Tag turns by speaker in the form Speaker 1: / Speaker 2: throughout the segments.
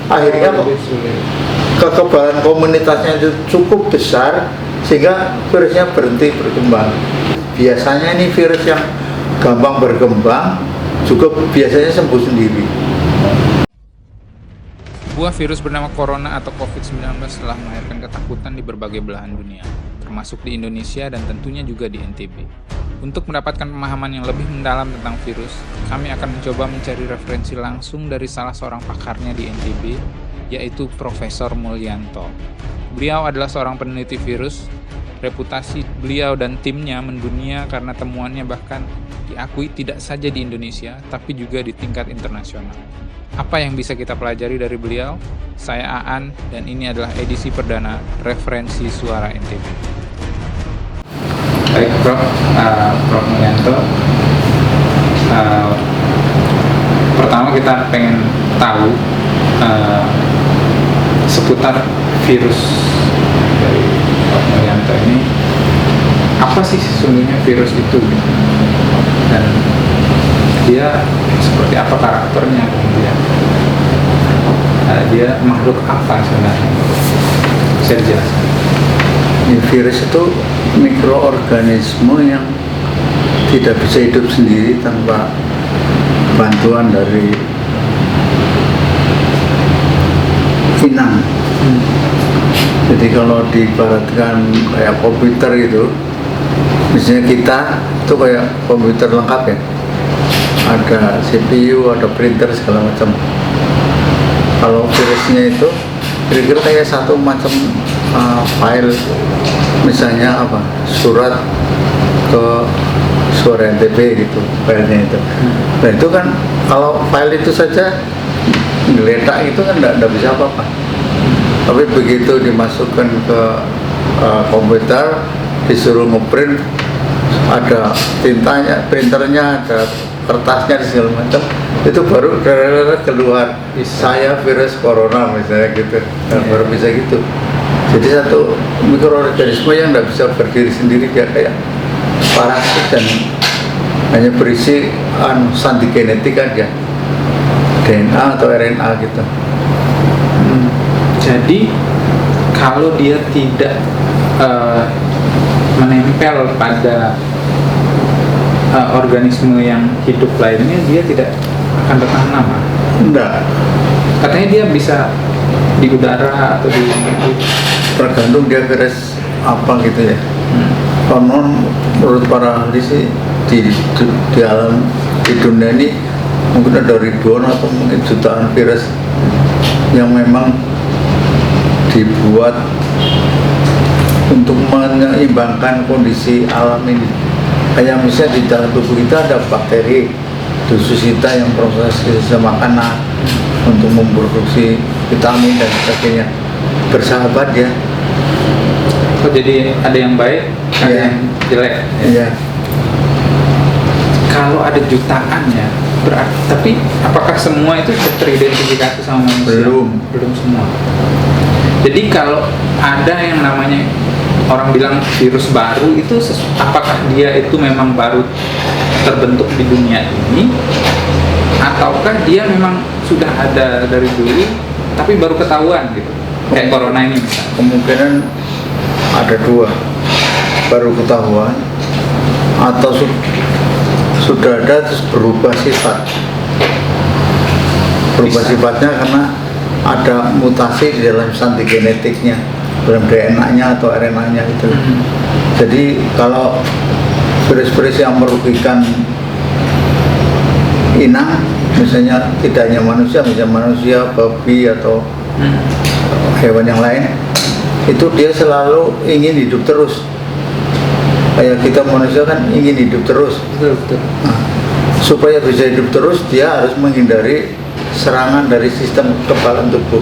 Speaker 1: akhirnya kekebalan komunitasnya itu cukup besar sehingga virusnya berhenti berkembang. Biasanya ini virus yang gampang berkembang juga biasanya sembuh sendiri.
Speaker 2: Sebuah virus bernama corona atau COVID-19 telah melahirkan ketakutan di berbagai belahan dunia, termasuk di Indonesia dan tentunya juga di NTB. Untuk mendapatkan pemahaman yang lebih mendalam tentang virus, kami akan mencoba mencari referensi langsung dari salah seorang pakarnya di NTB, yaitu Profesor Mulyanto. Beliau adalah seorang peneliti virus. Reputasi beliau dan timnya mendunia karena temuannya bahkan diakui tidak saja di Indonesia, tapi juga di tingkat internasional. Apa yang bisa kita pelajari dari beliau? Saya Aan, dan ini adalah edisi perdana Referensi Suara NTB. Baik, Prof. Mulyanto. Pertama kita pengen tahu seputar virus dari Prof. Mulyanto ini. Apa sih sesungguhnya virus itu? Dan dia seperti apa karakternya, kemudian dia makhluk apa sebenarnya? Bisa dijelaskan?
Speaker 1: Virus itu mikroorganisme yang tidak bisa hidup sendiri tanpa bantuan dari inang. Jadi kalau diibaratkan kayak komputer itu, misalnya kita itu kayak komputer lengkap ya, ada CPU, ada printer segala macam. Kalau virusnya itu kira-kira kayak satu macam file, misalnya apa, surat ke Suara NTB gitu filenya itu. Nah itu kan kalau file itu saja geletak itu kan tidak bisa apa-apa. Tapi begitu dimasukkan ke komputer, disuruh ngeprint, ada tintanya, printernya, ada kertasnya, segala macam, itu baru keluar saya virus corona misalnya gitu. Nah, baru bisa gitu. Jadi satu mikroorganisme yang tidak bisa berdiri sendiri, dia kayak parasit dan hanya berisi sandi genetik aja, DNA atau RNA gitu.
Speaker 2: Jadi kalau dia tidak menempel pada organisme yang hidup lainnya, dia tidak akan bertahan lama.
Speaker 1: Enggak.
Speaker 2: Katanya dia bisa di udara atau di
Speaker 1: tergantung dia virus apa gitu ya. Konon menurut para ahli sih di alam di dunia ini mungkin ada ribuan atau mungkin jutaan virus yang memang dibuat untuk menyeimbangkan kondisi alam ini. Kayak misalnya di dalam tubuh kita ada bakteri dususita yang proses sistem makanan untuk memproduksi vitamin dan sebagainya. Bersahabat ya.
Speaker 2: Oh, jadi ada yang baik, ada yang jelek.
Speaker 1: Iya.
Speaker 2: Kalau ada jutaan ya, berarti, tapi apakah semua itu teridentifikasi sama manusia? Belum semua. Jadi kalau ada yang namanya orang bilang virus baru itu, apakah dia itu memang baru terbentuk di dunia ini, ataukah dia memang sudah ada dari dulu tapi baru ketahuan gitu, kayak corona ini misalnya?
Speaker 1: Kemungkinan ada dua, baru ketahuan atau sudah ada terus berubah sifat. Berubah sifatnya karena ada mutasi di dalam sandi genetiknya, dalam DNA-nya atau RNA-nya itu. Jadi kalau virus-virus yang merugikan inang, misalnya tidak hanya manusia, misalnya manusia, babi atau hewan yang lain, itu dia selalu ingin hidup terus. Kayak kita manusia kan ingin hidup terus.
Speaker 2: Betul.
Speaker 1: Nah, supaya bisa hidup terus, dia harus menghindari serangan dari sistem kekebalan tubuh.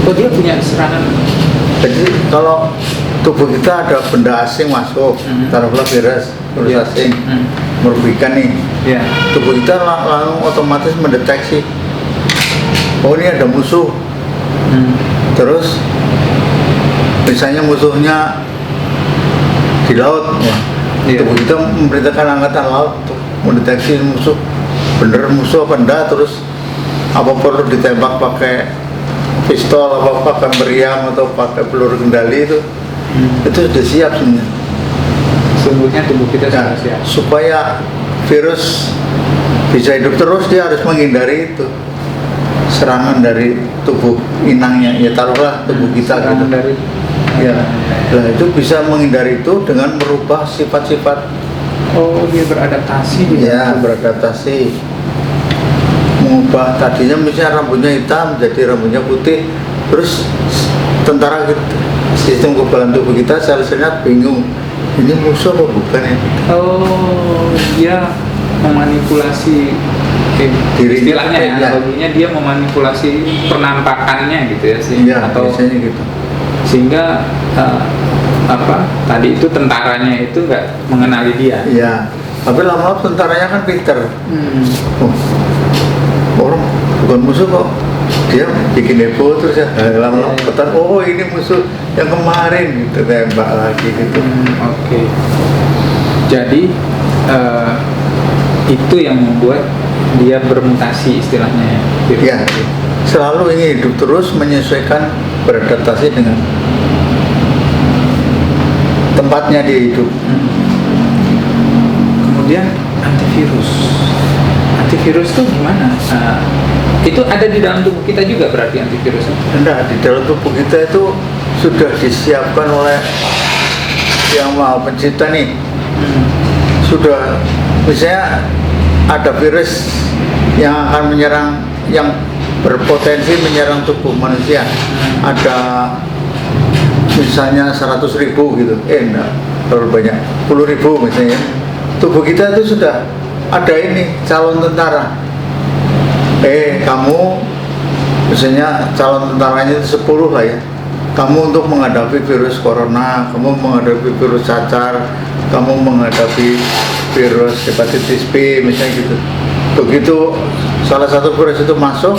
Speaker 2: Oh, dia punya serangan.
Speaker 1: Jadi kalau tubuh kita ada benda asing masuk, taruhlah virus asing merugikan nih, tubuh kita langsung otomatis mendeteksi, oh ini ada musuh. Terus misalnya musuhnya di laut, tubuh kita memerintahkan angkatan laut untuk mendeteksi musuh, bener musuh apa enggak, terus apa perlu ditembak pakai pistol, apa pakai meriam atau pakai peluru kendali itu sudah siap sebenarnya.
Speaker 2: Sesungguhnya tubuh kita
Speaker 1: Nah,
Speaker 2: sudah siap.
Speaker 1: supaya virus bisa hidup terus, dia harus menghindari itu serangan dari tubuh inangnya, ya taruhlah tubuh kita
Speaker 2: Serangan
Speaker 1: gitu.
Speaker 2: dari
Speaker 1: Ya, nah itu bisa menghindari itu dengan merubah sifat-sifat.
Speaker 2: Oh, dia beradaptasi di
Speaker 1: Ya,
Speaker 2: dalam tubuh.
Speaker 1: beradaptasi, mengubah tadinya misalnya rambutnya hitam jadi rambutnya putih, terus tentara kita, sistem kekebalan tubuh kita sel-selnya bingung, ini musuh apa bukan ya?
Speaker 2: Oh, dia memanipulasi
Speaker 1: Dirinya,
Speaker 2: istilahnya ya,
Speaker 1: ya.
Speaker 2: analoginya dia memanipulasi penampakannya gitu ya sih,
Speaker 1: Iya,
Speaker 2: atau
Speaker 1: biasanya gitu.
Speaker 2: sehingga tadi itu tentaranya itu nggak mengenali dia.
Speaker 1: Iya, tapi lama-lama tentaranya kan pinter. Oh, orang bukan musuh kok, dia bikin heboh terus ya. Lama-lama ketar, oh ini musuh yang kemarin gitu, tembak lagi gitu.
Speaker 2: Oke. Jadi itu yang membuat dia bermutasi istilahnya ya. virus
Speaker 1: Ya,
Speaker 2: itu.
Speaker 1: selalu ingin hidup terus, menyesuaikan, beradaptasi dengan tempatnya dia hidup.
Speaker 2: Kemudian antivirus. Antivirus itu gimana? Itu ada di dalam tubuh kita juga berarti antivirusnya?
Speaker 1: Enggak, di dalam tubuh kita itu sudah disiapkan oleh Yang Maha Pencipta nih. Sudah, misalnya ada virus yang akan menyerang, yang berpotensi menyerang tubuh manusia. Ada misalnya 100.000 gitu, enggak terlalu banyak, 10.000 misalnya. Tubuh kita itu sudah ada ini calon tentara. Kamu misalnya calon tentaranya itu 10 lah ya. Kamu untuk menghadapi virus corona, kamu menghadapi virus cacar, kamu menghadapi virus hepatitis B misalnya gitu. Begitu salah satu virus itu masuk,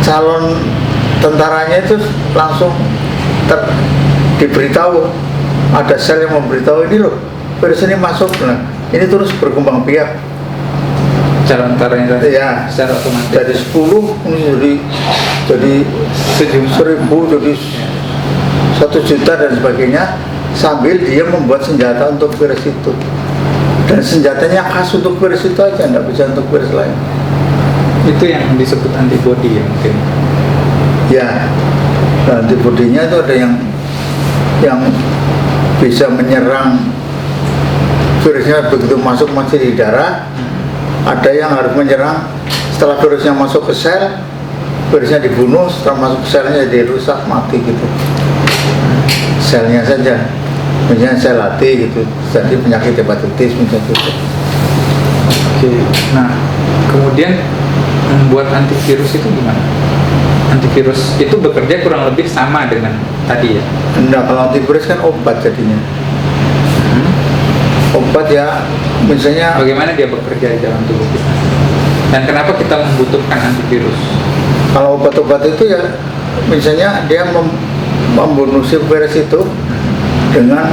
Speaker 1: calon tentaranya itu langsung diberitahu, ada sel yang memberitahu ini loh virus ini masuk, nah ini terus berkembang biak.
Speaker 2: Calon tentaranya
Speaker 1: Ya,
Speaker 2: secara otomatis.
Speaker 1: dari 10 ini jadi 1.000, jadi 1 juta dan sebagainya, sambil dia membuat senjata untuk virus itu, dan senjatanya khas untuk virus itu aja, nggak bisa untuk virus lain.
Speaker 2: Itu yang disebut antibody ya mungkin.
Speaker 1: Ya, nah, antibodinya itu ada yang bisa menyerang virusnya begitu masuk masih di darah. Ada yang harus menyerang setelah virusnya masuk ke sel, virusnya dibunuh, setelah masuk ke selnya jadi rusak, mati gitu. Selnya saja, misalnya sel hati gitu, jadi penyakit hepatitis misalnya gitu.
Speaker 2: Oke. Nah, kemudian membuat antivirus itu gimana? Antivirus itu bekerja kurang lebih sama dengan tadi ya.
Speaker 1: Nah, kalau antivirus kan obat jadinya. Obat ya, misalnya
Speaker 2: Bagaimana dia bekerja di dalam tubuh kita? Dan kenapa kita membutuhkan antivirus?
Speaker 1: kalau obat-obat itu ya, misalnya dia membunuh si virus itu dengan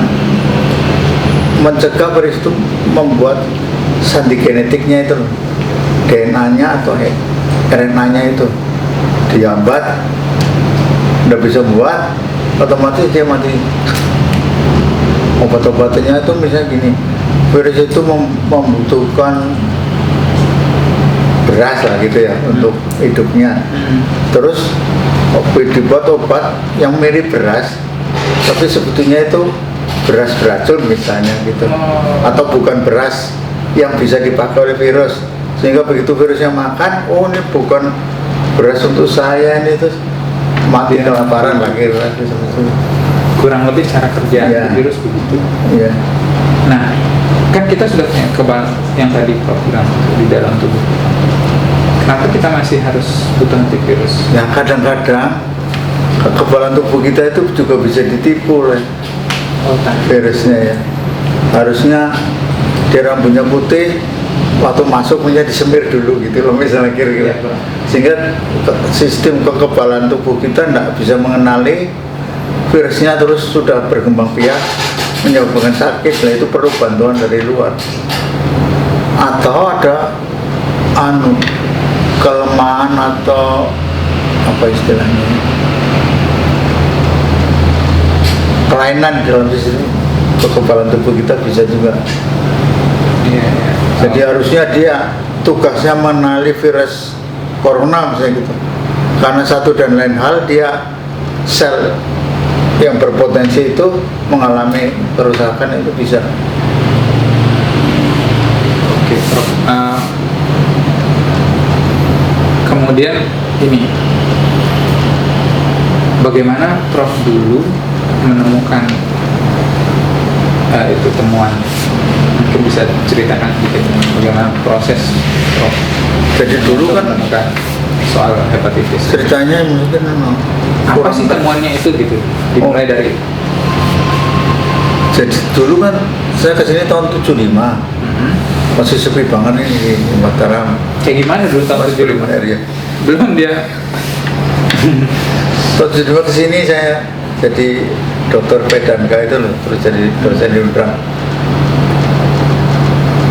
Speaker 1: mencegah virus itu membuat sandi genetiknya itu, DNA-nya atau RNA-nya itu dihambat, udah bisa buat, otomatis dia mati. Obat-obatnya itu misalnya gini, virus itu membutuhkan beras lah gitu ya untuk hidupnya. Terus dibuat obat yang mirip beras, tapi sebetulnya itu beras beracun misalnya gitu, atau bukan beras yang bisa dipakai oleh virus, sehingga begitu virusnya makan, oh ini bukan beras untuk saya, ini terus mati kelaparan lagi sebetulnya.
Speaker 2: Kurang lebih cara kerja
Speaker 1: Ya.
Speaker 2: antivirus begitu.
Speaker 1: Ya.
Speaker 2: Nah, kan kita sudah punya kebal yang tadi Prof bilang di dalam tubuh. Kenapa kita masih harus butuh antivirus?
Speaker 1: Nah kadang-kadang kekebalan tubuh kita itu juga bisa ditipu oleh virusnya ya. Harusnya dia rambutnya putih, waktu masuk punya disemir dulu gitu loh misalnya kira-kira.
Speaker 2: Iya,
Speaker 1: Sehingga sistem kekebalan tubuh kita tidak bisa mengenali virusnya, terus sudah berkembang biak menyebabkan sakit. Nah itu perlu bantuan dari luar. Atau ada kelemahan atau apa istilahnya, kelainan di dalam sistem kekebalan tubuh kita bisa juga.
Speaker 2: Iya, iya.
Speaker 1: Jadi harusnya dia tugasnya mengenali virus corona misalnya gitu. Karena satu dan lain hal dia sel yang berpotensi itu mengalami kerusakan itu bisa.
Speaker 2: Oke, Prof. Kemudian ini, bagaimana Prof dulu menemukan itu temuan? Mungkin bisa ceritakan sedikit bagaimana proses Prof.
Speaker 1: Jadi dulu
Speaker 2: untuk
Speaker 1: kan
Speaker 2: menemukan soal hepatitis.
Speaker 1: ceritanya mungkin
Speaker 2: Apa sih temuannya itu gitu? Dimulai dari
Speaker 1: jadi dulu kan saya kesini tahun 75, masih sepi banget ini di Mataram.
Speaker 2: kayak gimana dulu tahun 75?
Speaker 1: area.
Speaker 2: Belum dia.
Speaker 1: Tahun 75 kesini saya jadi dokter Pedanka itu loh, terus jadi dosen di Undrang.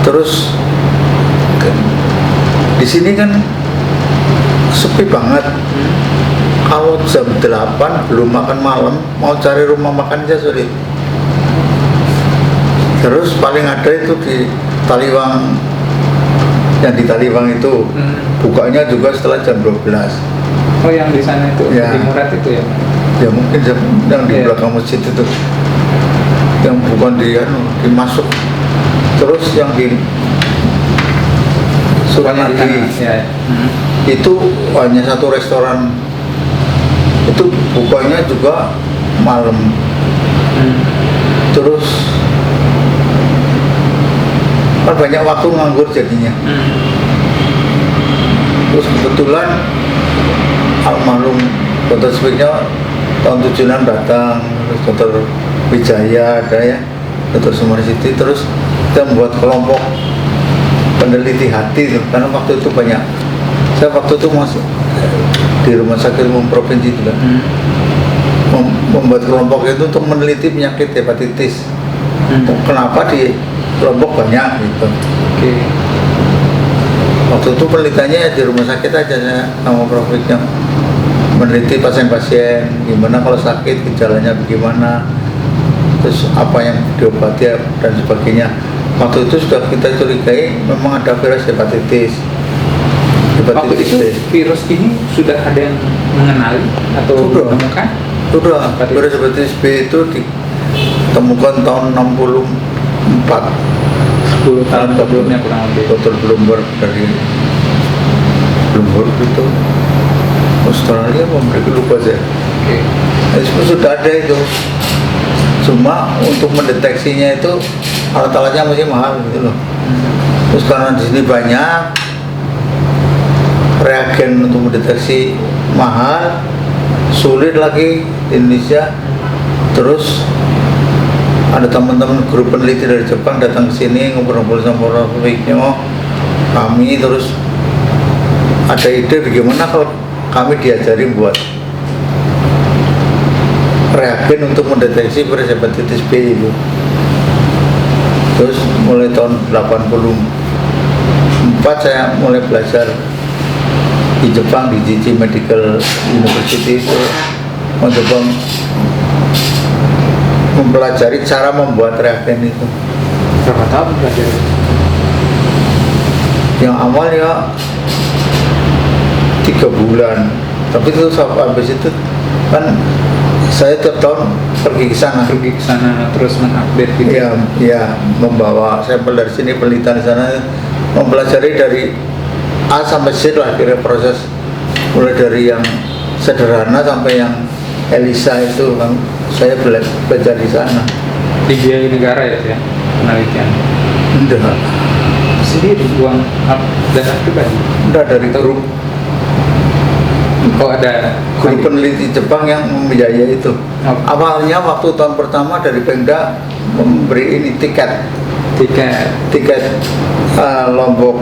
Speaker 1: Terus di sini kan sepi banget. Kalau jam 8 belum makan malam, mau cari rumah makan aja sulit. Terus paling ada itu di Taliwang, yang di Taliwang itu bukanya juga setelah jam 12.
Speaker 2: Oh, yang di sana itu,
Speaker 1: Ya.
Speaker 2: di Murad itu ya?
Speaker 1: Ya mungkin yang di
Speaker 2: Iya.
Speaker 1: belakang masjid itu, yang bukan dimasuk. Terus yang di Suranadi
Speaker 2: Ya.
Speaker 1: itu hanya satu restoran, itu bukanya juga malam. Terus kan banyak waktu nganggur jadinya. Terus kebetulan almarhum Dr. Spiknya tahun 76 datang, terus Dr. Wijaya ada ya, Dr. Sumarsiti, terus kita membuat kelompok peneliti hati tuh, karena waktu itu banyak. Saya waktu itu masuk di rumah sakit umum provinsi juga, membuat kelompok itu untuk meneliti penyakit hepatitis. Kenapa di kelompok banyak gitu.
Speaker 2: Oke.
Speaker 1: Waktu itu penelitiannya ya di rumah sakit aja saya sama Prof. Yang meneliti pasien-pasien gimana kalau sakit, gejalanya bagaimana, terus apa yang diobati dan sebagainya. Waktu itu sudah kita curigai memang ada virus hepatitis.
Speaker 2: Waktu itu virus ini sudah ada yang mengenali atau
Speaker 1: Sudah.
Speaker 2: menemukan?
Speaker 1: Sudah, virus hepatitis B itu ditemukan tahun 64.
Speaker 2: 10 tahun sebelumnya kurang lebih.
Speaker 1: Dr. Bloomberg dari Bloomberg itu Australia, mereka lupa saya.
Speaker 2: Oke.
Speaker 1: Itu sudah ada itu. Cuma untuk mendeteksinya itu alat-alatnya masih mahal gitu loh. Terus karena di sini banyak reagen untuk mendeteksi mahal, sulit lagi di Indonesia. Terus ada teman-teman grup peneliti dari Jepang datang ke sini ngobrol-ngobrol sama Prof. Kami terus ada ide bagaimana kalau kami diajari buat reagen untuk mendeteksi virus hepatitis B itu. Terus mulai tahun 84 saya mulai belajar di Jepang, di Jiji Medical University itu, mencoba mempelajari cara membuat reagen itu.
Speaker 2: Berapa tahun belajar?
Speaker 1: Yang awal ya 3 bulan, tapi itu habis itu kan saya tiap tahun pergi ke sana.
Speaker 2: Pergi ke sana terus mengupdate gitu.
Speaker 1: Ya, membawa sampel dari sini, penelitian di sana, mempelajari dari A sampai Z lah kira proses, mulai dari yang sederhana sampai yang ELISA itu kan saya belajar di sana.
Speaker 2: Dibiayai negara ya, penelitian.
Speaker 1: Enggak,
Speaker 2: Sendiri uang dana pribadi.
Speaker 1: enggak dari grup
Speaker 2: Ada
Speaker 1: peneliti Jepang yang membiayai itu.
Speaker 2: Oh.
Speaker 1: Awalnya waktu tahun pertama dari Pemda memberi ini tiket Lombok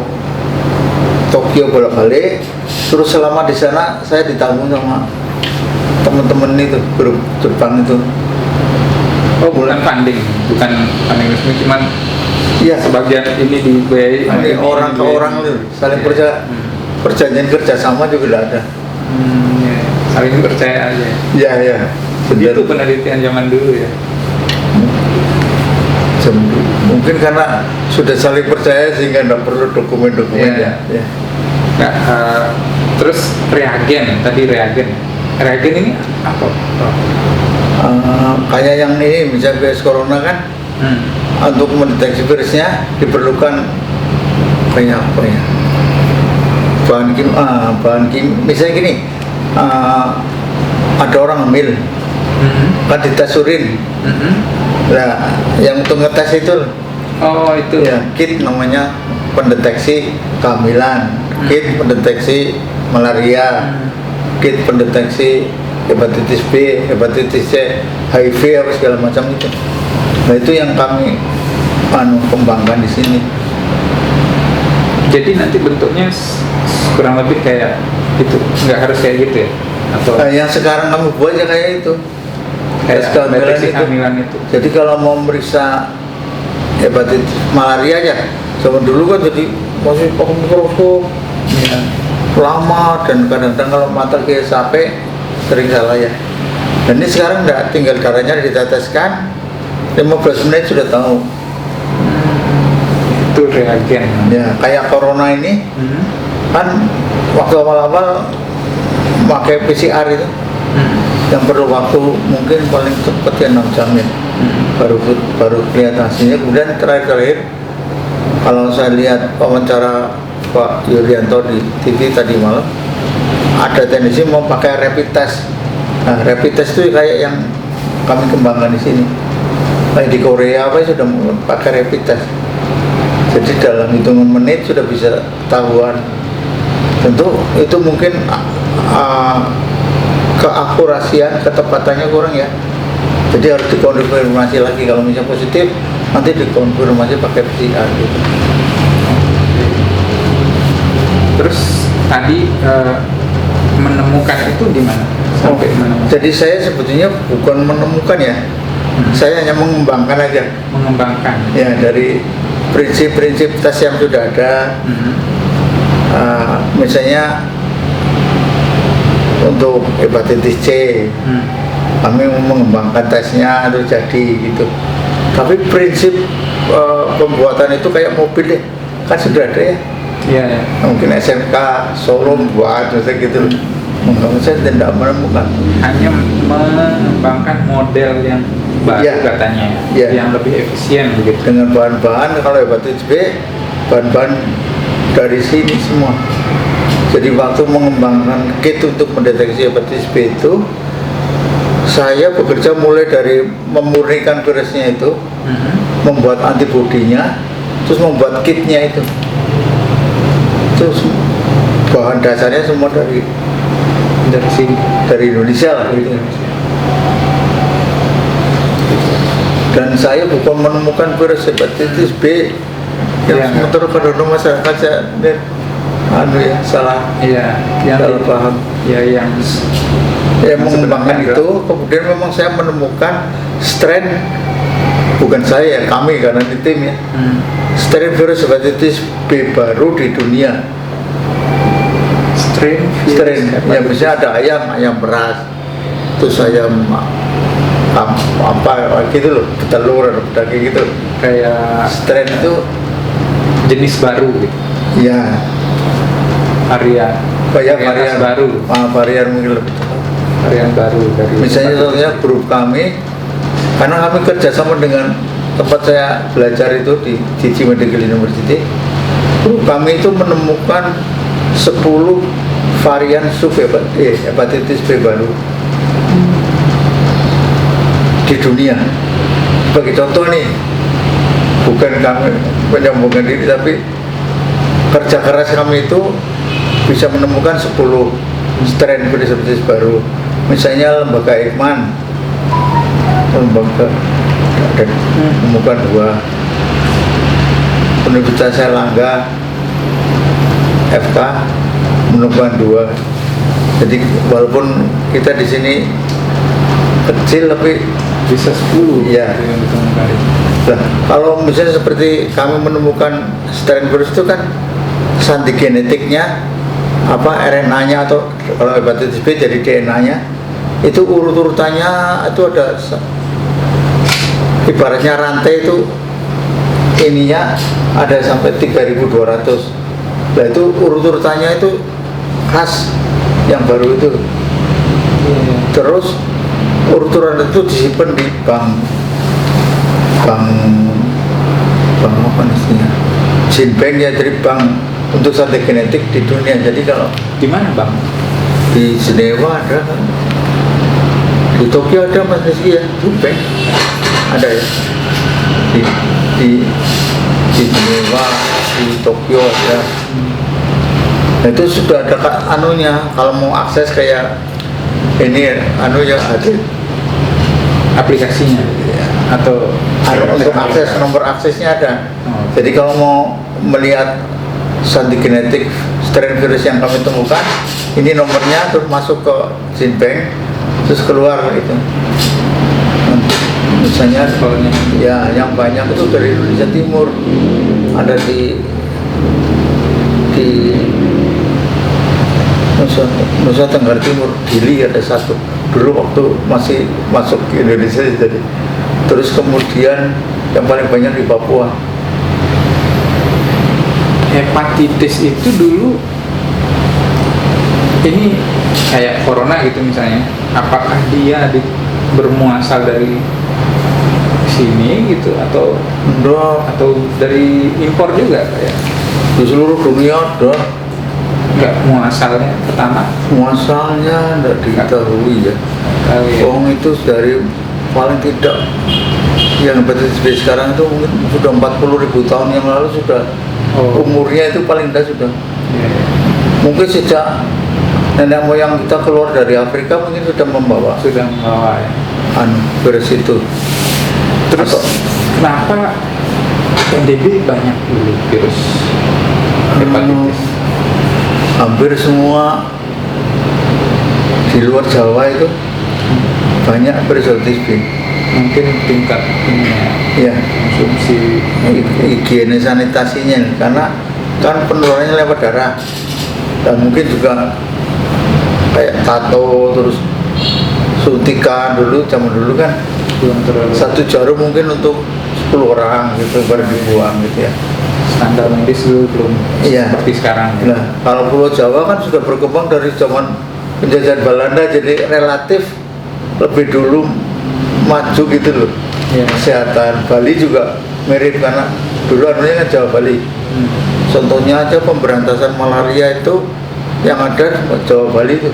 Speaker 1: Tokyo bolak-balik, terus selama di sana saya ditanggung sama teman-teman itu, grup Jepang itu.
Speaker 2: Oh, bukan funding resmi, cuman
Speaker 1: Iya,
Speaker 2: sebagian ini dibiayai
Speaker 1: ini orang ke orang itu saling percaya. perjanjian kerjasama juga tidak ada.
Speaker 2: Ya. Saling percaya aja.
Speaker 1: Ya.
Speaker 2: Begitu penelitian zaman dulu ya.
Speaker 1: Mungkin karena sudah saling percaya sehingga tidak perlu dokumen-dokumen ya.
Speaker 2: Nah, terus reagen ini apa?
Speaker 1: Kayak yang ini misalnya virus corona kan, untuk mendeteksi virusnya diperlukan kayak apa ya? Bahan kim, misalnya gini, ada orang hamil, kan dites urin. Nah, yang untuk ngetes itu,
Speaker 2: itu
Speaker 1: ya, kit namanya pendeteksi kehamilan, kit pendeteksi malaria, kit pendeteksi hepatitis B, hepatitis C, HIV apa segala macam itu. Nah itu yang kami kembangkan di sini.
Speaker 2: Jadi nanti bentuknya kurang lebih kayak itu, nggak harus kayak gitu ya? Atau
Speaker 1: yang sekarang kami buat ya kayak itu.
Speaker 2: Kayak deteksi kehamilan itu.
Speaker 1: Jadi kalau mau meriksa hepatitis malaria aja, zaman dulu kan jadi masih pakai mikroskop, lama, dan kadang-kadang kalau mata kita sampai sering salah ya. Dan ini sekarang enggak, tinggal darahnya diteteskan, 15 menit sudah tahu.
Speaker 2: Itu reagen.
Speaker 1: Ya, kayak corona ini, kan waktu awal-awal pakai PCR itu. Yang perlu waktu mungkin paling cepat ya 6 jam ya, baru kelihatan hasilnya. Kemudian terakhir kalau saya lihat wawancara Pak Yuryanto di TV tadi malam, ada tendensi mau pakai rapid test. Nah, rapid test itu kayak yang kami kembangkan di sini. Kayak di Korea apa sudah pakai rapid test. Jadi dalam hitungan menit sudah bisa ketahuan. Tentu itu mungkin keakurasian, ketepatannya kurang ya. Jadi harus dikonfirmasi lagi, kalau misalnya positif nanti dikonfirmasi pakai PCR gitu.
Speaker 2: Terus tadi menemukan itu di mana? Sampai menemukan.
Speaker 1: Jadi saya sebetulnya bukan menemukan ya. Saya hanya mengembangkan aja.
Speaker 2: Mengembangkan.
Speaker 1: Ya, dari prinsip-prinsip tes yang sudah ada. Misalnya untuk hepatitis C, kami mengembangkan tesnya itu jadi gitu. Tapi prinsip pembuatan itu kayak mobil deh, kan sudah ada ya.
Speaker 2: Iya.
Speaker 1: Mungkin SMK Solo buat misalnya gitu. Saya tidak menemukan.
Speaker 2: Hanya mengembangkan model yang baru katanya, yang lebih efisien begitu.
Speaker 1: Dengan bahan-bahan, kalau hepatitis B, bahan-bahan dari sini semua. Jadi waktu mengembangkan kit untuk mendeteksi hepatitis B itu, saya bekerja mulai dari memurnikan virusnya itu, membuat antibodinya, terus membuat kitnya itu. Terus bahan dasarnya semua dari sini, dari Indonesia lah gitu. Dan saya bukan menemukan virus hepatitis B yang menurut penduduk masyarakat saya salah paham. Yang mengembangkan itu, kemudian memang saya menemukan strain, bukan saya, kami karena di tim ya, strain virus hepatitis B baru di dunia. Strain ya, misalnya ada ayam beras, terus ayam apa gitu loh, telur atau daging gitu.
Speaker 2: Kayak
Speaker 1: strain itu
Speaker 2: jenis baru gitu.
Speaker 1: Ya. Varian
Speaker 2: baru.
Speaker 1: Varian mungkin lebih tepat.
Speaker 2: Varian baru dari.
Speaker 1: Misalnya contohnya grup kami, karena kami kerjasama dengan tempat saya belajar itu di Cici Medical University, grup kami itu menemukan 10 varian hepatitis B baru di dunia. Bagi contoh nih, bukan kami menyombongkan diri, tapi kerja keras kami itu bisa menemukan 10 strain virus hepatitis baru. Misalnya lembaga Eijkman, menemukan 2. Universitas Airlangga FK menemukan 2. Jadi walaupun kita di sini kecil tapi
Speaker 2: bisa 10
Speaker 1: ya. Nah, kalau misalnya seperti kami menemukan strain virus itu kan sandi genetiknya RNA-nya, atau kalau hepatitis B jadi DNA-nya, itu urut-urutannya itu ada, ibaratnya rantai itu ininya ada sampai 3.200. Nah itu urut-urutannya itu khas yang baru itu. Terus urut-urutan itu disimpan di bank apa namanya, gene bank ya, dari bank untuk sate genetik di dunia. Jadi kalau
Speaker 2: Di mana bang?
Speaker 1: di Jenewa ada kan, di Tokyo ada Mas Rizky ya, gene bank ada ya, di Jenewa, di Tokyo ada. Nah, itu sudah ada anunya, kalau mau akses kayak ini anu ya, ada
Speaker 2: Aplikasinya atau
Speaker 1: untuk akses, nomor aksesnya ada.
Speaker 2: Oh.
Speaker 1: Jadi kalau mau melihat sandi genetik strain virus yang kami temukan, ini nomornya, terus masuk ke gene bank, terus keluar itu. Misalnya ya yang banyak itu dari Indonesia Timur, ada di Nusa Tenggara Timur, Dili ada satu dulu waktu masih masuk ke Indonesia. Jadi terus kemudian yang paling banyak di Papua.
Speaker 2: Hepatitis itu dulu ini kayak corona gitu misalnya, apakah dia bermuasal dari sini gitu atau dari impor juga kayak
Speaker 1: Di seluruh dunia ada.
Speaker 2: nggak muasalnya pertama?
Speaker 1: Muasalnya tidak diketahui ya. Bohong itu dari paling tidak yang hepatitis B sekarang itu mungkin sudah 40.000 tahun yang lalu sudah. Umurnya itu paling tidak sudah. Mungkin sejak nenek moyang kita keluar dari Afrika mungkin sudah membawa
Speaker 2: ya.
Speaker 1: virus itu.
Speaker 2: Terus kenapa NDB banyak dulu virus hepatitis?
Speaker 1: Hampir semua di luar Jawa itu banyak virus hepatitis B.
Speaker 2: Mungkin tingkat
Speaker 1: Ya,
Speaker 2: konsumsi
Speaker 1: higiene sanitasinya, karena kan penularannya lewat darah, dan mungkin juga kayak tato, terus suntikan dulu, zaman dulu kan
Speaker 2: belum terlalu
Speaker 1: satu jarum mungkin untuk 10 orang gitu, baru dibuang gitu ya.
Speaker 2: standar medis dulu belum
Speaker 1: Iya.
Speaker 2: seperti sekarang ya.
Speaker 1: Nah, kalau Pulau Jawa kan sudah berkembang dari zaman penjajahan Belanda, jadi relatif lebih dulu maju gitu loh.
Speaker 2: Iya.
Speaker 1: Kesehatan Bali juga mirip, karena dulu anunya kan Jawa Bali. Contohnya aja pemberantasan malaria itu yang ada di Jawa Bali itu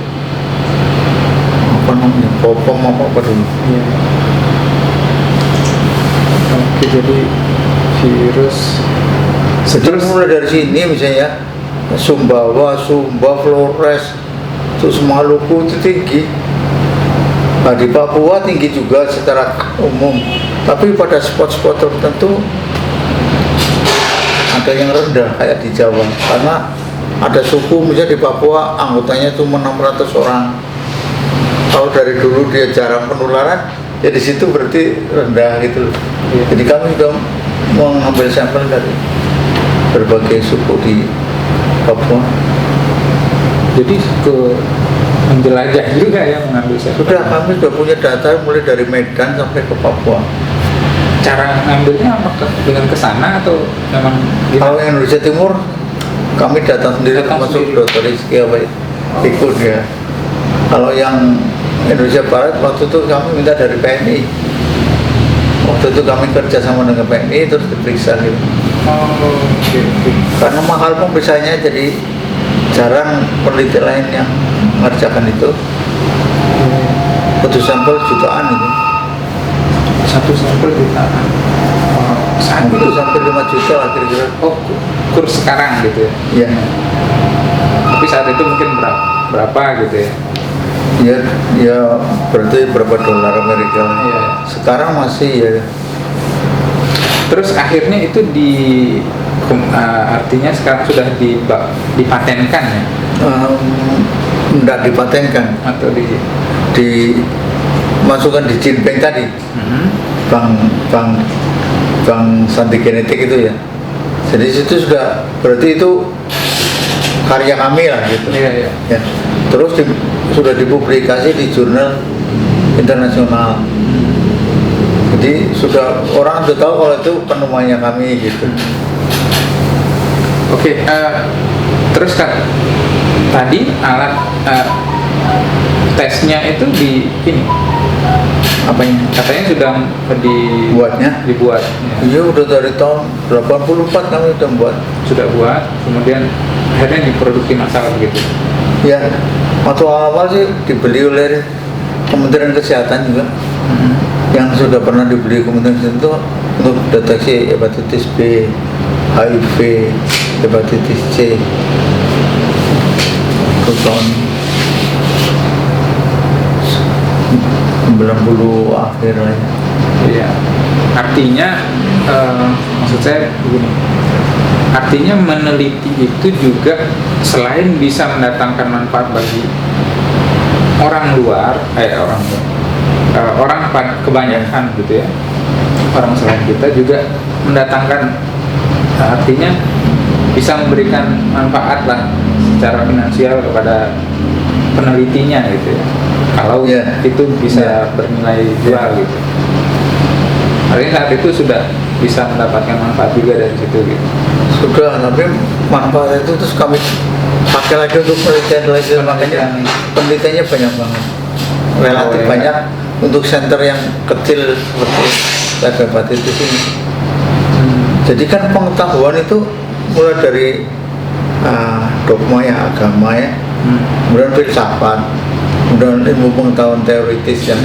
Speaker 1: apa namanya, popom apa dulu.
Speaker 2: Iya. Oke, jadi virus
Speaker 1: Terus mulai dari sini misalnya Sumbawa, Sumba, Flores, terus Maluku itu tinggi. Nah, di Papua tinggi juga secara umum, tapi pada spot-spot tertentu ada yang rendah kayak di Jawa, karena ada suku misalnya di Papua anggotanya cuma 600 orang. Kalau dari dulu dia jarang penularan, ya di situ berarti rendah gitu loh. Jadi kami sudah mengambil sampel dari berbagai suku di Papua.
Speaker 2: jadi ke menjelajah juga ya, mengambil sampel.
Speaker 1: Sudah, kami sudah punya data mulai dari Medan sampai ke Papua.
Speaker 2: Cara ngambilnya apakah dengan kesana atau memang
Speaker 1: Kalau yang Indonesia Timur, kami datang sendiri,
Speaker 2: Datang
Speaker 1: termasuk
Speaker 2: sendiri.
Speaker 1: Dr. Rizky apa ikut ya. Kalau yang Indonesia Barat, waktu itu kami minta dari PNI. Waktu itu kami kerja sama dengan PNI, terus diperiksa gitu.
Speaker 2: oke.
Speaker 1: Karena mahal pemeriksaannya, jadi jarang peneliti lain yang mengerjakan itu. Satu sampel jutaan itu.
Speaker 2: Satu sampel jutaan. Saat
Speaker 1: Itu
Speaker 2: itu
Speaker 1: sampai 5 juta lah kira-kira.
Speaker 2: kurs sekarang gitu ya.
Speaker 1: Iya.
Speaker 2: Tapi saat itu mungkin berapa gitu ya.
Speaker 1: Ya berarti berapa dolar Amerika.
Speaker 2: Iya.
Speaker 1: Sekarang masih ya.
Speaker 2: Terus akhirnya itu artinya sekarang sudah dipatenkan ya,
Speaker 1: Tidak dipatenkan,
Speaker 2: atau
Speaker 1: dimasukkan di gene bank tadi, bank sandi genetik itu ya. Jadi situ sudah, berarti itu karya kami lah gitu.
Speaker 2: Iya.
Speaker 1: Ya. Terus sudah dipublikasi di jurnal internasional. Jadi sudah orang sudah tahu kalau itu penemuannya kami gitu.
Speaker 2: Oke, terus kan tadi alat tesnya itu di ini apanya? Katanya sudah dibuat.
Speaker 1: Iya, udah dari tahun 84 kami udah buat.
Speaker 2: Sudah buat, kemudian akhirnya diproduksi massal gitu.
Speaker 1: Ya, waktu awal sih dibeli oleh Kementerian Kesehatan juga. Yang sudah pernah dibeli Kementerian Kesehatan itu untuk deteksi hepatitis B, HIV, hepatitis C. Itu tahun 90 akhir lah ya.
Speaker 2: Iya. Artinya maksud saya begini. Artinya meneliti itu juga selain bisa mendatangkan manfaat bagi orang luar, orang kebanyakan gitu ya, orang selain kita juga mendatangkan, artinya bisa memberikan manfaat lah secara finansial kepada penelitinya gitu ya, kalau itu bisa bernilai jual gitu. Artinya saat itu sudah bisa mendapatkan manfaat juga dari situ gitu.
Speaker 1: Sudah, tapi manfaat itu terus kami pakai lagi untuk penelitian, makanya penelitiannya banyak banget, relatif banyak untuk center yang kecil seperti hepatitis ini. Jadi kan pengetahuan itu mulai dari dogma ya, agama ya, kemudian filsafat, kemudian ilmu pengetahuan teoritis yang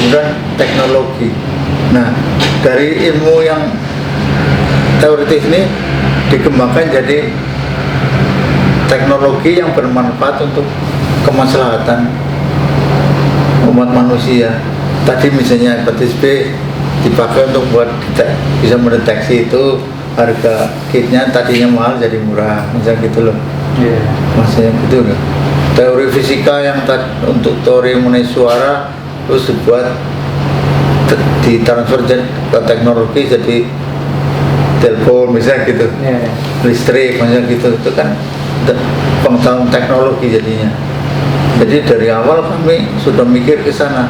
Speaker 1: kemudian teknologi. Nah, dari ilmu yang teoritis ini dikembangkan jadi teknologi yang bermanfaat untuk kemaslahatan umat manusia. Tadi misalnya hepatitis B dipakai untuk bisa mendeteksi itu, harga kitnya tadinya mahal jadi murah, misalnya gitu loh. Maksudnya gitu loh. Teori fisika yang untuk teori mengenai suara terus dibuat ditransfer ke teknologi jadi telepon misalnya gitu, listrik misalnya gitu, itu kan pengetahuan teknologi jadinya. Jadi dari awal kami sudah mikir ke sana.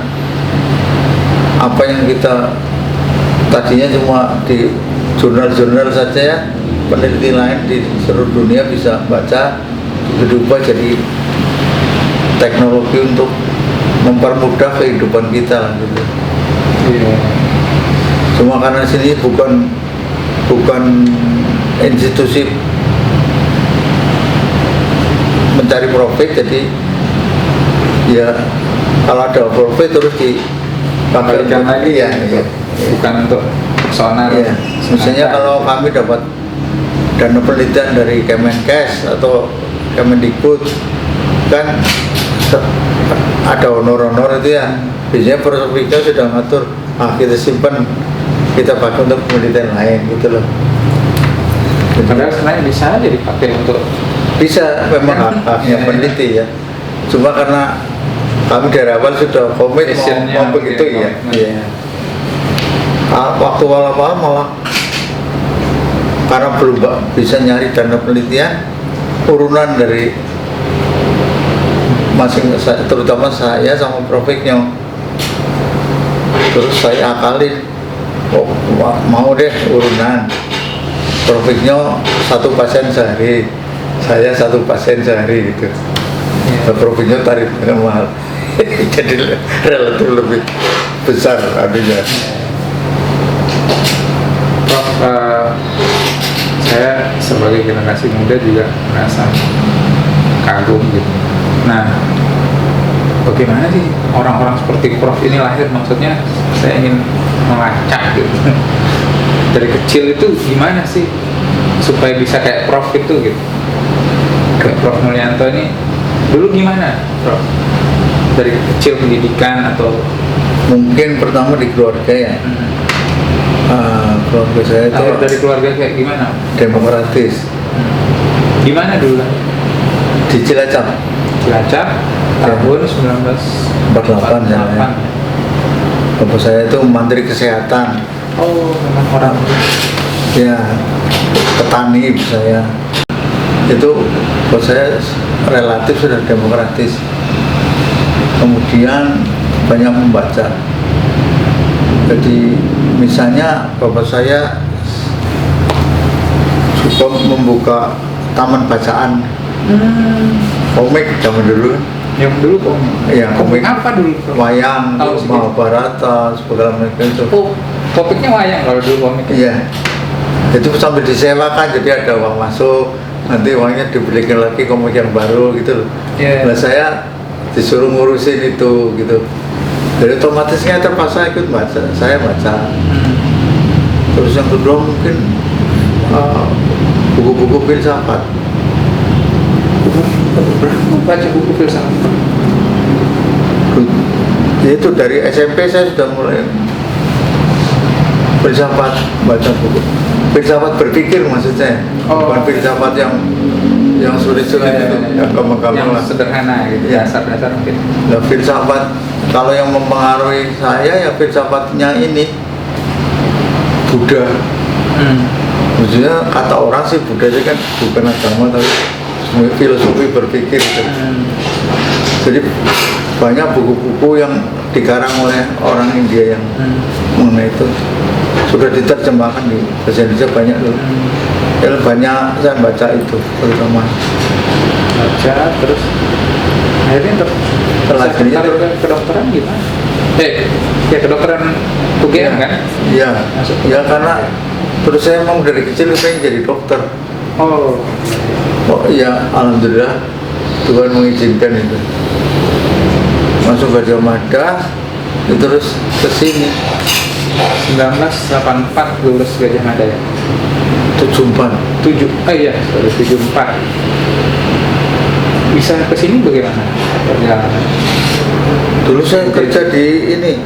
Speaker 1: Apa yang kita tadinya cuma di jurnal-jurnal saja ya, peneliti lain di seluruh dunia bisa baca, berubah jadi teknologi untuk mempermudah kehidupan kita lah gitu. Cuma karena sini bukan institusi mencari profit, jadi ya kalau ada profit terus dipakai
Speaker 2: lagi ya, bukan untuk personal
Speaker 1: ya. Misalnya kalau kami dapat dana penelitian dari Kemenkes atau Kemendikbud kan ada honor-honor itu ya, biasanya profitnya sudah ngatur, kita simpan, kita pakai untuk penelitian lain gitu loh.
Speaker 2: Padahal sebenarnya bisa aja dipakai untuk,
Speaker 1: bisa memang haknya peneliti ya. Cuma karena kami dari awal sudah komit mau begitu ya. Waktu awal malah karena belum bisa nyari dana penelitian, urunan dari terutama saya sama Profiknya, terus saya akalin, mau deh urunan, Profiknya 1 pasien sehari, saya 1 pasien sehari gitu. Profiknya tarifnya mahal, jadi relatif lebih besar artinya.
Speaker 2: Prof, saya sebagai generasi muda juga merasa kagum gitu. Nah, bagaimana sih orang-orang seperti Prof ini lahir? Maksudnya saya ingin melacak gitu. Dari kecil itu gimana sih supaya bisa kayak Prof itu gitu? Kayak Prof Mulyanto ini dulu gimana, Prof? Dari kecil pendidikan atau
Speaker 1: mungkin pertama di keluarga ya. Keluarga saya itu
Speaker 2: dari keluarga kayak gimana?
Speaker 1: Demokratis.
Speaker 2: Gimana dulu?
Speaker 1: Di Cilacap
Speaker 2: tahun 1948
Speaker 1: ya. Bapak saya itu Menteri Kesehatan.
Speaker 2: Oh, memang orang
Speaker 1: ya, petani saya. itu buat saya relatif sudah demokratis. Kemudian banyak membaca. Jadi misalnya bapak saya suka membuka taman bacaan komik zaman dulu.
Speaker 2: Yang dulu komik.
Speaker 1: Iya, komik
Speaker 2: apa dulu?
Speaker 1: wayang,
Speaker 2: Tahu sih.
Speaker 1: Mahabharata, segala macam itu.
Speaker 2: Oh, komiknya wayang kalau dulu komik.
Speaker 1: Iya, itu sambil disewakan, jadi ada uang masuk, nanti uangnya dibelikan lagi komik yang baru gitu loh.
Speaker 2: Iya.
Speaker 1: Nah saya disuruh ngurusin itu gitu, jadi otomatisnya terpaksa ikut baca, saya baca. Terus yang kedua mungkin buku-buku filsafat.
Speaker 2: Baca buku filsafat.
Speaker 1: Itu dari SMP saya sudah mulai filsafat, baca buku filsafat berpikir maksud saya, bukan filsafat yang sulit-sulit itu, yang gampang-gampang lah,
Speaker 2: sederhana gitu,
Speaker 1: ya.
Speaker 2: Dasar-dasar mungkin.
Speaker 1: Nah, filsafat kalau yang mempengaruhi saya ya filsafatnya ini Buddha. Maksudnya kata orang sih Buddha itu kan bukan agama tapi filosofi berpikir gitu. Jadi banyak buku-buku yang dikarang oleh orang India yang mengenai itu sudah diterjemahkan di bahasa Indonesia banyak loh. Ya, banyak saya baca itu terutama.
Speaker 2: Baca terus akhirnya
Speaker 1: Selanjutnya
Speaker 2: ke kedokteran gimana? Ya kedokteran UGM kan?
Speaker 1: Iya. Ya karena terus saya emang dari kecil pengen jadi dokter.
Speaker 2: Oh
Speaker 1: iya, alhamdulillah Tuhan mengizinkan itu. Masuk Gadjah Mada, terus ke sini.
Speaker 2: 1984 lulus Gadjah Mada ya?
Speaker 1: 74.
Speaker 2: 74. Bisa ke sini bagaimana perjalanan?
Speaker 1: Dulu saya kerja di ini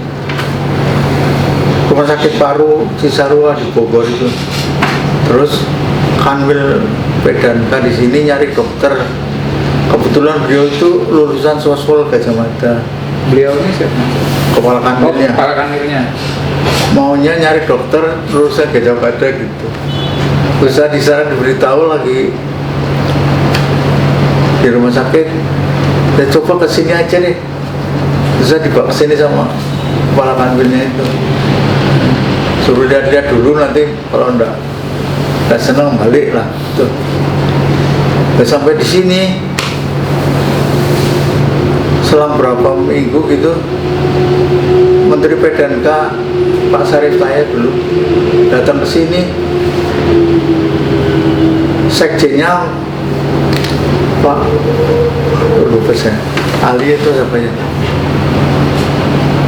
Speaker 1: Rumah Sakit Paru Cisarua di Bogor itu. Terus Kanwil Pedanka di sini nyari dokter. Kebetulan beliau itu lulusan Soswal Gadjah Mada.
Speaker 2: Beliau ini siapa?
Speaker 1: Kepala kanwilnya.
Speaker 2: Kepala kanwilnya.
Speaker 1: Maunya nyari dokter lulusan Gadjah Mada gitu. Terus saya di sana diberitahu lagi di rumah sakit, ya coba kesini aja nih. Terus saya dibawa kesini sama kepala kanwilnya itu. Suruh lihat-lihat dulu, nanti kalau enggak senang balik lah. Tuh. Dan sampai di sini selang berapa minggu gitu, Menteri Pedanka Pak Sarif Taye dulu datang ke sini. Sekjennya Pak lupa saya, Ali itu siapa ya?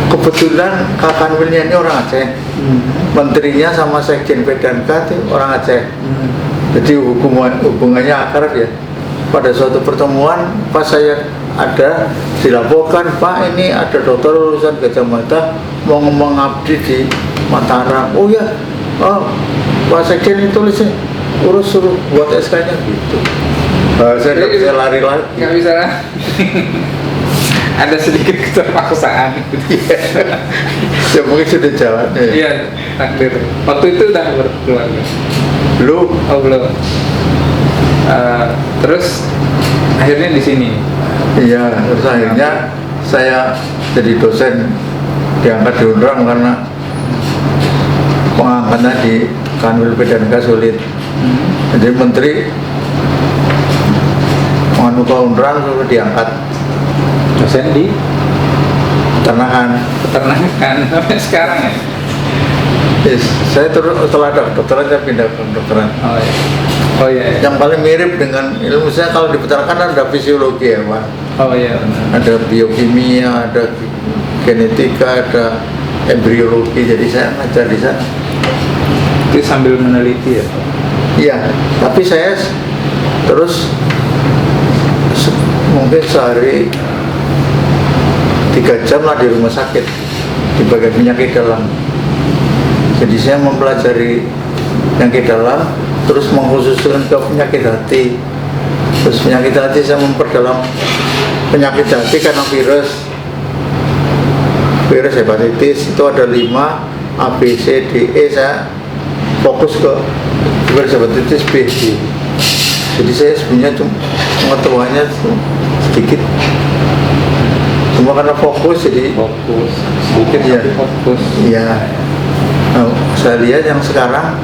Speaker 1: Kebetulan Kanwilnya ini orang Aceh. Menterinya sama Sekjen Pedanka itu orang Aceh. Jadi hubungannya akrab ya. Pada suatu pertemuan pas saya ada dilaporkan, Pak ini ada dokter lulusan Gadjah Mada mau mengabdi di Mataram. Oh ya, Pak Sekjen itu tulisnya urus suruh buat SK-nya gitu. Saya nggak bisa lari-lari.
Speaker 2: Nggak bisa. Ada sedikit keterpaksaan.
Speaker 1: Ya mungkin sudah jalan ya.
Speaker 2: Iya, takdir. Waktu itu udah berkeluarga.
Speaker 1: Belum.
Speaker 2: Oh belum. Terus akhirnya di sini.
Speaker 1: Iya, terus akhirnya saya jadi dosen diangkat di Unrang karena pengangkatannya di Kanwil Pedanka sulit. Jadi menteri menganuka Unrang lalu diangkat
Speaker 2: Dosen di
Speaker 1: peternakan
Speaker 2: sampai sekarang ya.
Speaker 1: Yes, saya terus setelah ada kedokteran saya pindah ke kedokteran.
Speaker 2: Oh iya.
Speaker 1: Yang paling mirip dengan ilmu saya kalau di peternakan ada fisiologi ya Pak.
Speaker 2: Oh iya benar.
Speaker 1: Ada biokimia, ada genetika, ada embriologi. Jadi saya ngajar di sana.
Speaker 2: Itu sambil meneliti ya.
Speaker 1: Iya, tapi saya terus mungkin sehari 3 jam lah di rumah sakit di bagian penyakit dalam. Jadi saya mempelajari penyakit dalam, terus mengkhususkan ke penyakit hati. Terus penyakit hati saya memperdalam penyakit hati karena virus hepatitis itu ada 5 A, B, C, D, E. Saya fokus ke virus hepatitis B. Jadi saya sebenarnya cuma pengetahuannya sedikit. Cuma karena fokus jadi
Speaker 2: Fokus sedikit
Speaker 1: Iya.
Speaker 2: tapi fokus.
Speaker 1: iya. Nah, saya lihat yang sekarang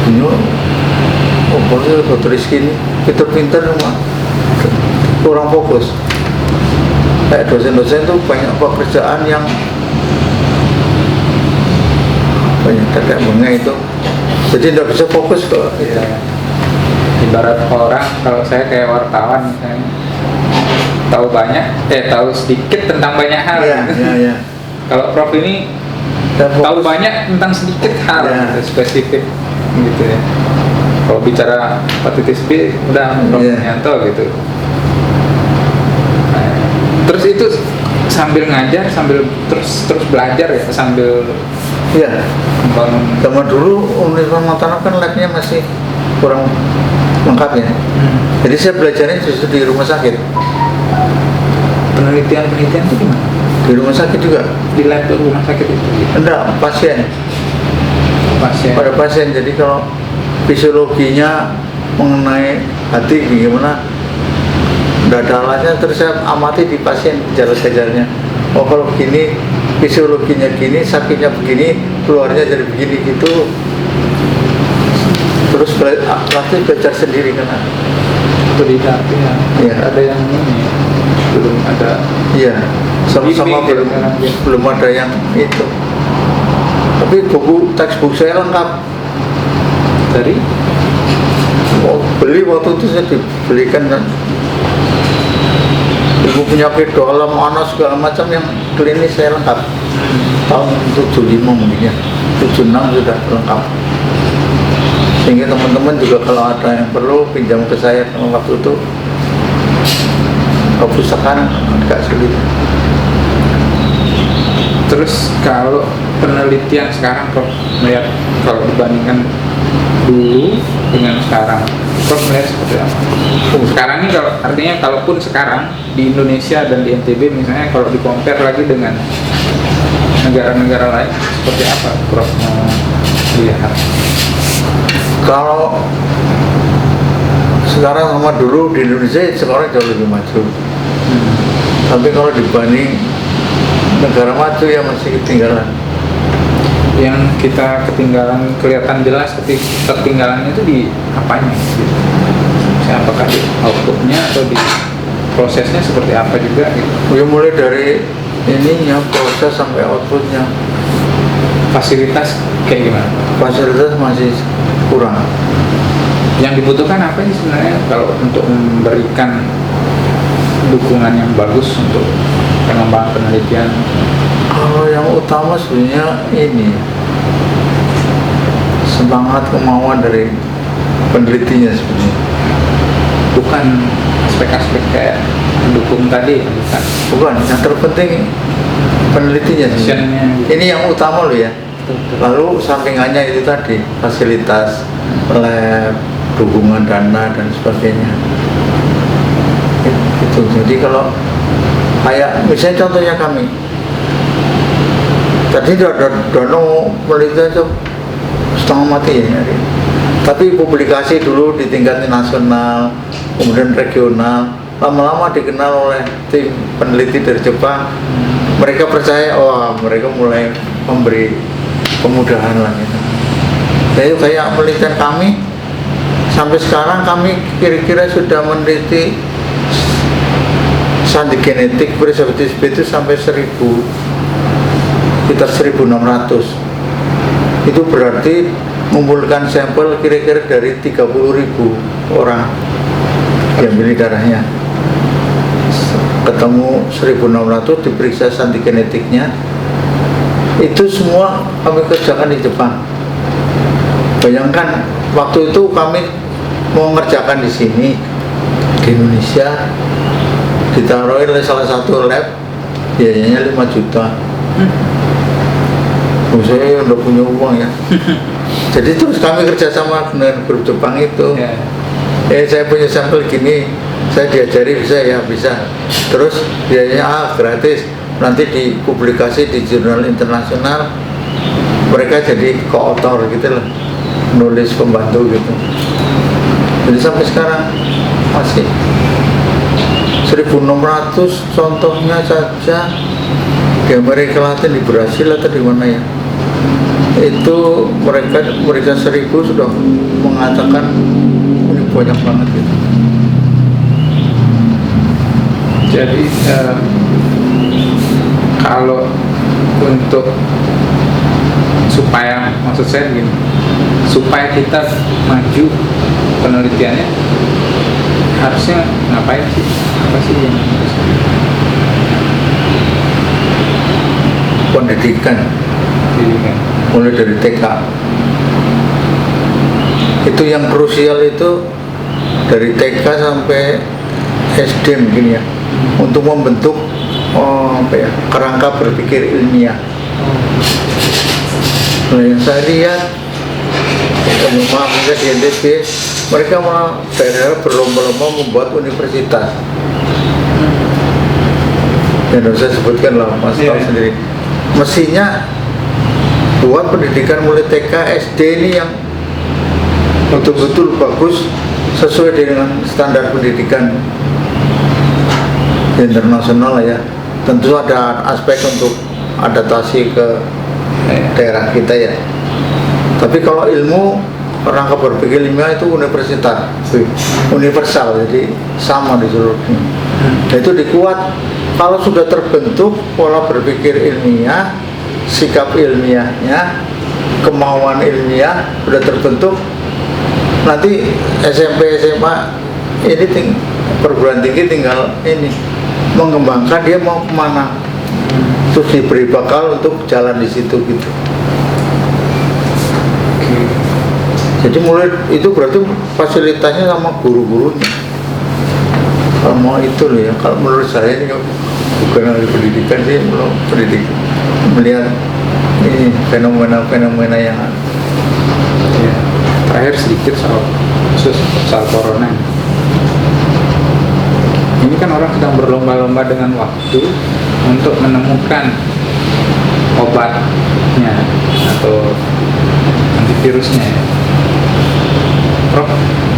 Speaker 1: ini Dr. Rizky ini pinter-pinter cuma kurang fokus. Kayak dosen-dosen tuh banyak pekerjaan yang banyak tetek bengek itu, jadi tidak bisa fokus ke
Speaker 2: Iya. Ibarat orang, kalau saya kayak wartawan misalnya, tahu sedikit tentang banyak hal.
Speaker 1: Iya,
Speaker 2: gitu.
Speaker 1: iya, iya.
Speaker 2: Kalau Prof ini
Speaker 1: Dan
Speaker 2: tahu
Speaker 1: fokus.
Speaker 2: banyak tentang sedikit hal,
Speaker 1: Iya.
Speaker 2: gitu, spesifik gitu ya. Kalau bicara hepatitis B udah Prof
Speaker 1: Iya.
Speaker 2: Yanto gitu. Nah, terus itu sambil ngajar, sambil terus belajar ya, sambil
Speaker 1: Iya,
Speaker 2: membangun.
Speaker 1: zaman dulu Universitas Mataram kan labnya masih kurang lengkap ya. Jadi saya belajarnya justru di rumah sakit.
Speaker 2: Penelitian itu gimana?
Speaker 1: Di rumah sakit juga.
Speaker 2: Di lab rumah sakit itu
Speaker 1: Enggak, pasien.
Speaker 2: pasien.
Speaker 1: Pada pasien. Jadi kalau fisiologinya mengenai hati gimana, enggak ada alatnya, terus saya amati di pasien gejala-gejalanya. Oh kalau begini, fisiologinya gini, sakitnya begini, keluarnya jadi begini gitu. Terus pasti belajar sendiri karena
Speaker 2: Otodidak ya.
Speaker 1: Iya.
Speaker 2: Ada yang ini belum ada.
Speaker 1: iya, sama-sama
Speaker 2: Bimbing
Speaker 1: belum
Speaker 2: gitu kan.
Speaker 1: belum ada yang itu. Tapi buku textbook saya lengkap.
Speaker 2: Dari
Speaker 1: Oh, beli waktu itu saya dibelikan kan. Ibu penyakit dalam anak segala macam yang klinis saya lengkap. Tahun 75 mungkin ya, 76 sudah lengkap. Sehingga teman-teman juga kalau ada yang perlu pinjam ke saya waktu itu. Perpustakaan agak sulit.
Speaker 2: terus kalau penelitian sekarang Prof melihat kalau dibandingkan dulu dengan sekarang, Prof melihat seperti apa? Sekarang ini kalau artinya kalaupun sekarang di Indonesia dan di NTB misalnya kalau di-compare lagi dengan negara-negara lain seperti apa Prof mau lihat?
Speaker 1: Kalau sekarang sama dulu di Indonesia sekarang jauh lebih maju. Tapi kalau dibanding negara maju yang masih ketinggalan.
Speaker 2: Yang kita ketinggalan kelihatan jelas ketinggalannya itu di apanya gitu. Misalnya apakah di outputnya atau di prosesnya seperti apa juga gitu.
Speaker 1: Ya mulai dari ininya proses sampai outputnya,
Speaker 2: Fasilitas kayak gimana?
Speaker 1: fasilitas masih kurang.
Speaker 2: Yang dibutuhkan apa sih sebenarnya kalau untuk memberikan dukungan yang bagus untuk pengembangan penelitian?
Speaker 1: Kalau yang utama sebenarnya ini semangat kemauan dari penelitinya sebenarnya.
Speaker 2: Bukan aspek-aspek kayak mendukung tadi, bukan.
Speaker 1: Bukan, yang terpenting penelitinya sebenarnya.
Speaker 2: Passionnya gitu.
Speaker 1: Ini yang utama loh ya. Lalu sampingannya itu tadi fasilitas, lab, dukungan dana dan sebagainya. Itu. Jadi kalau kayak misalnya contohnya kami tadi dana penelitian itu setengah mati ya nyari. Tapi publikasi dulu di tingkat nasional, kemudian regional, lama-lama dikenal oleh tim peneliti dari Jepang. Mereka percaya, wah mereka mulai memberi kemudahan lah gitu. Jadi kayak penelitian kami sampai sekarang kami kira-kira sudah meneliti sandi genetik hepatitis B itu sampai 1000, sekitar 1600. Itu berarti mengumpulkan sampel kira-kira dari 30.000 orang yang beli darahnya. Ketemu 1600, diperiksa sandi genetiknya. Itu semua kami kerjakan di Jepang. Bayangkan waktu itu kami mau ngerjakan di sini di Indonesia, ditaruhin oleh salah satu lab, biayanya 5 juta. Saya udah punya uang ya. Jadi terus kami kerjasama dengan grup Jepang itu. Saya punya sampel gini, saya diajari bisa ya, bisa. Terus biayanya gratis. Nanti dipublikasi di jurnal internasional, mereka jadi koautor gitu loh, nulis pembantu gitu. Jadi sampai sekarang masih 1600 contohnya saja di Amerika Latin, di Brasil atau di mana ya, itu mereka 1000 sudah mengatakan ini banyak banget gitu.
Speaker 2: Jadi kalau untuk supaya, maksud saya gini, supaya kita maju penelitiannya harusnya ngapain sih? Apa sih yang harus
Speaker 1: Pendidikan
Speaker 2: dilakukan?
Speaker 1: mulai dari TK itu yang krusial, itu dari TK sampai SD mungkin ya, untuk membentuk kerangka berpikir ilmiah. Nah, yang saya lihat di NTB, mereka malah daerah berlomba-lomba membuat universitas. Yang saya sebutkan lah, Mas tahu sendiri. Mestinya buat pendidikan mulai TK, SD ini yang betul-betul bagus, sesuai dengan standar pendidikan internasional ya. Tentu ada aspek untuk adaptasi ke daerah kita ya. Tapi kalau ilmu kerangka berpikir ilmiah itu universal, jadi sama di seluruh dunia. Nah, itu dikuat kalau sudah terbentuk pola berpikir ilmiah, sikap ilmiahnya, kemauan ilmiah sudah terbentuk. Nanti SMP, SMA ini perguruan tinggi tinggal ini mengembangkan dia mau kemana, terus diberi bakal untuk jalan di situ gitu. Jadi mulai itu berarti fasilitasnya sama guru-gurunya. Kalau mau itu loh ya, kalau menurut saya ini bukan ahli pendidikan sih, belum pendidikan melihat ini fenomena-fenomena yang
Speaker 2: Ya. Terakhir sedikit soal corona. Ini kan orang sedang berlomba-lomba dengan waktu untuk menemukan obatnya atau antivirusnya ya. Prof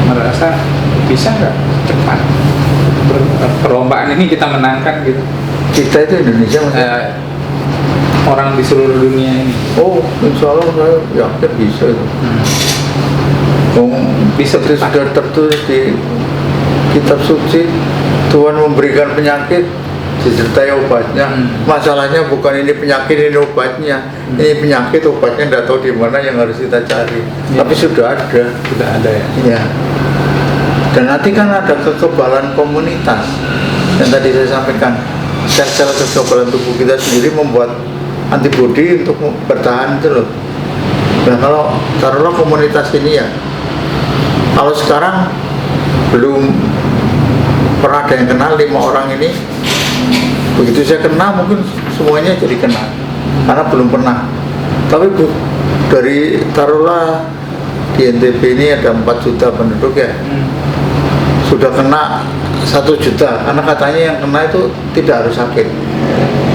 Speaker 2: merasa bisa nggak cepat perlombaan ini kita menangkan gitu?
Speaker 1: kita itu Indonesia
Speaker 2: Orang di seluruh dunia ini.
Speaker 1: Oh, insya Allah saya yakin bisa itu.
Speaker 2: Bisa
Speaker 1: Sudah tertulis di kitab suci, Tuhan memberikan penyakit disertai obatnya. Masalahnya bukan ini penyakit, ini obatnya. Ini penyakit, obatnya tidak tahu di mana yang harus kita cari. Tapi sudah ada
Speaker 2: ya.
Speaker 1: Ya. Dan nanti kan ada kekebalan komunitas yang tadi saya sampaikan. Sel-sel kekebalan tubuh kita sendiri membuat antibodi untuk bertahan itu loh. Nah, kalau taruhlah komunitas ini ya, kalau sekarang belum pernah ada yang kenal 5 orang ini, begitu saya kena mungkin semuanya jadi kena karena belum pernah. Tapi dari taruhlah di NTB ini ada 4 juta penduduk ya, sudah kena 1 juta, karena katanya yang kena itu tidak harus sakit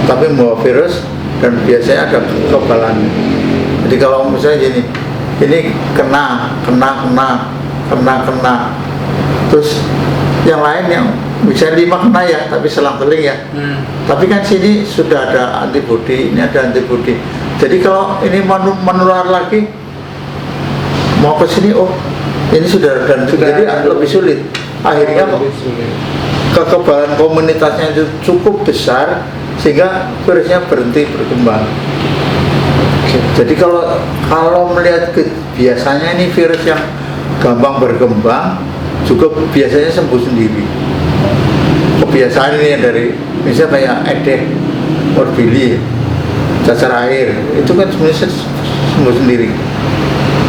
Speaker 1: tapi membawa virus dan biasanya ada kekebalan. Jadi kalau misalnya ini kena terus yang lain yang bisa 5 kena ya tapi selang-seling ya, tapi kan sini sudah ada antibodi, ini ada antibodi. Jadi kalau ini menular lagi mau ke sini, oh ini sudah jadi lebih sulit. Akhirnya kekebalan komunitasnya itu cukup besar sehingga virusnya berhenti berkembang. Jadi kalau melihat biasanya ini virus yang gampang berkembang juga biasanya sembuh sendiri. Kebiasaan ini dari misalnya kayak edeh, morbili, cacar air, itu kan sebenarnya sembuh sendiri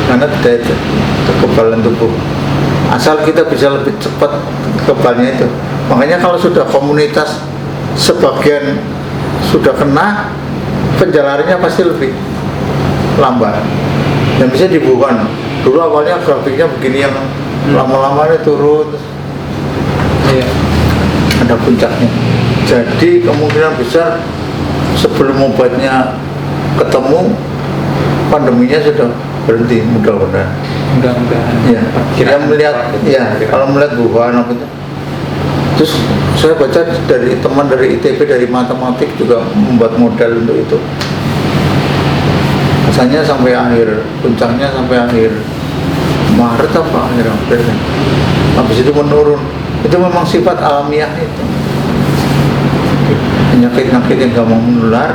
Speaker 1: karena tidak ada kekebalan tubuh. Asal kita bisa lebih cepat kekebalannya itu. Makanya kalau sudah komunitas sebagian sudah kena, penjalarannya pasti lebih lambat. Yang bisa dibukan. Dulu awalnya grafiknya begini, yang lama-lama ini turun,
Speaker 2: Iya.
Speaker 1: ada puncaknya. Jadi kemungkinan besar sebelum obatnya ketemu, pandeminya sudah berhenti mudah-mudahan.
Speaker 2: mudah-mudahan
Speaker 1: Ya, kita melihat, ya kalau melihat Wuhan apa itu. Terus saya baca dari teman dari ITB dari matematik juga membuat model untuk itu. Misalnya sampai akhir, puncaknya sampai akhir Maret apa akhir April kan. Habis itu menurun. Itu memang sifat alamiah itu. Penyakit-penyakit yang gampang menular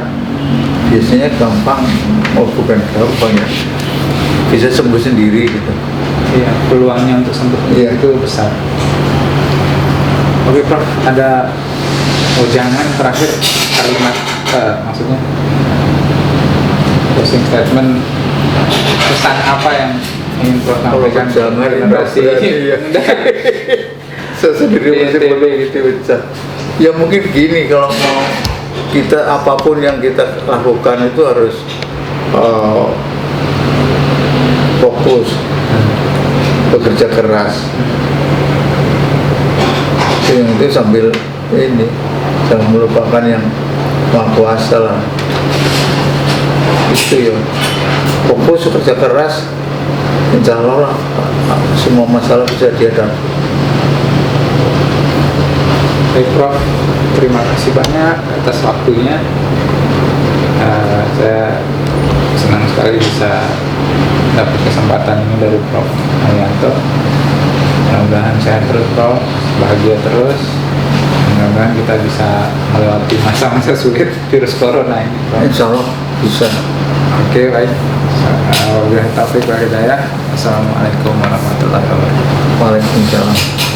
Speaker 1: biasanya gampang, bukan gampang ya, bisa sembuh sendiri gitu.
Speaker 2: Iya, peluangnya untuk sembuh
Speaker 1: Iya.
Speaker 2: itu besar. Oke Prof, ada jangan terakhir kalimat maksudnya closing statement, pesan apa yang ingin Prof sampaikan ke
Speaker 1: jangan
Speaker 2: generasi
Speaker 1: ya. Saya sendiri
Speaker 2: Iya,
Speaker 1: masih
Speaker 2: iya.
Speaker 1: belum gitu baca. Ya mungkin gini, kalau mau kita apapun yang kita lakukan itu harus fokus, bekerja keras. Yang itu sambil ini, jangan melupakan yang Maha Kuasa lah. Itu ya, fokus kerja keras, insya Allah lah, semua masalah bisa dihadapi.
Speaker 2: Baik Prof, terima kasih banyak atas waktunya. Saya senang sekali bisa dapat kesempatan ini dari Prof Haryanto. Mudah-mudahan sehat terus Prof, bahagia terus. Mudah-mudahan kita bisa melewati masa-masa sulit virus corona ini Prof.
Speaker 1: Insya Allah bisa.
Speaker 2: Oke, baik. Wabillahi taufiq wal hidayah. Assalamualaikum warahmatullahi wabarakatuh.
Speaker 1: Waalaikumsalam.